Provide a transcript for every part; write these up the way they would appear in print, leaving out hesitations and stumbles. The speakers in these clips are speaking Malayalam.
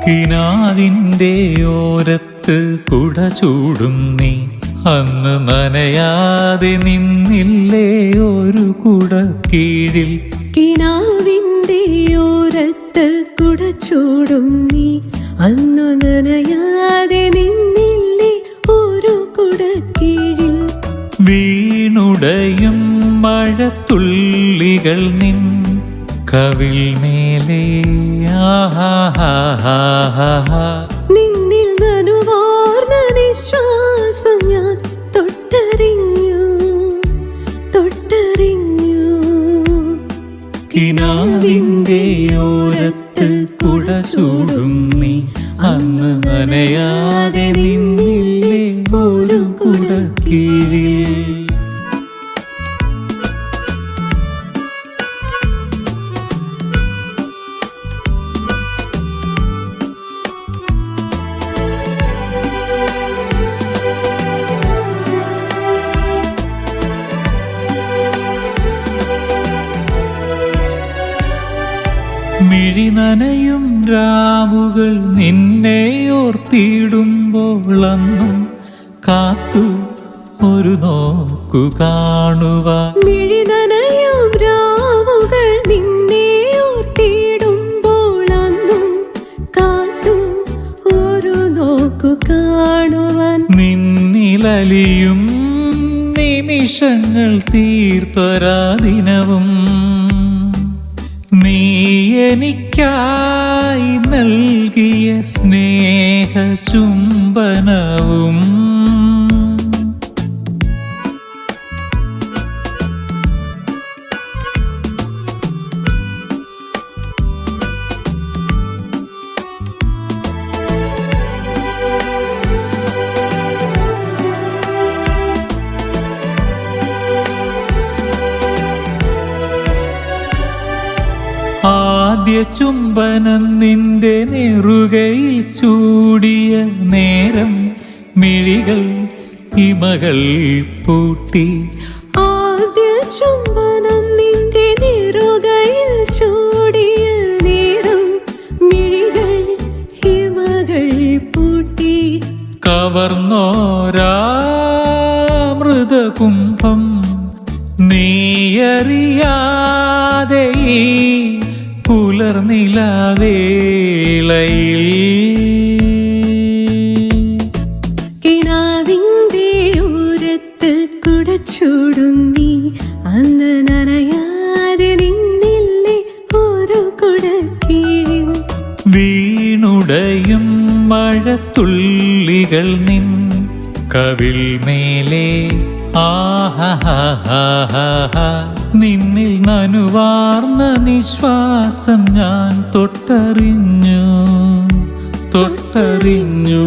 കിനാവിൻ്റെ ഓരത്ത് കുട ചൂടും നീ അന്ന് നനയാതെ നിന്നില്ലേ ഒരു കുട കീഴിൽ. കിനാവിൻ്റെ ഓരത്ത് കുട ചൂടും നീ അന്നു നനയാതെ നിന്നില്ലേ ഒരു കുട കീഴിൽ. വീണുടയും മഴത്തുള്ളികൾ നിൻ കവിൾ മേലെ നിന്നിൽ നനുവാർന്ന നിശ്വാസം ഞാൻ തൊട്ടറിഞ്ഞു തൊട്ടറിഞ്ഞു. കിനാവിൻ്റെ ഓരത്ത് കുട ചൂടും നീ അന്ന് നനയാതെ നിന്നില്ലേ ഒരു കുട കീഴിൽ. മിഴി നനയും രാവുകൾ നിന്നെ ഓർത്തിടുമ്പോൾ അന്നും കാത്തു ഒരു നോക്കു കാണുവാൻ. മിഴി നനയും രാവുകൾ നിന്നെ ഓർത്തിടുമ്പോൾ അന്നും കാത്തു ഒരു നോക്കു കാണുവാൻ. നിന്നിലലിയും നിമിഷങ്ങൾ തീർത്തൊരാ ദിനവും നീ എനിക്കായി നൽകിയ സ്നേഹ ചുംബനവും. ആദ്യ ചുംബനം നിന്റെ നെറുകയിൽ ചൂടിയ നേരം മിഴികൾ ഇമകൾ പൂട്ടി. ആദ്യ ചുംബനം നിന്റെ നെറുകയിൽ ചൂടിയ നേരം മിഴികൾ ഇമകൾ പൂട്ടി. കവർന്നോരാമൃതകുംഭം നീയറിയാതെ ഈ പുലർനിലാവേളയിൽ. കിനാവിൻ്റെ ഓരത്ത് കുട ചൂടും നീ അന്ന് നനയാതെ നിന്നില്ലേ ഒരു കുട കീഴിൽ. വീണുടയും മഴത്തുള്ളികൾ നിൻ കവിൾ മേലെ നിന്നിൽ നനുവാർന്ന നിശ്വാസം ഞാൻ തൊട്ടറിഞ്ഞു തൊട്ടറിഞ്ഞു.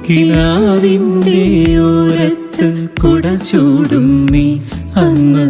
കിനാവിൻ്റെ ഓരത്ത് കുട ചൂടും നീ അന്ന്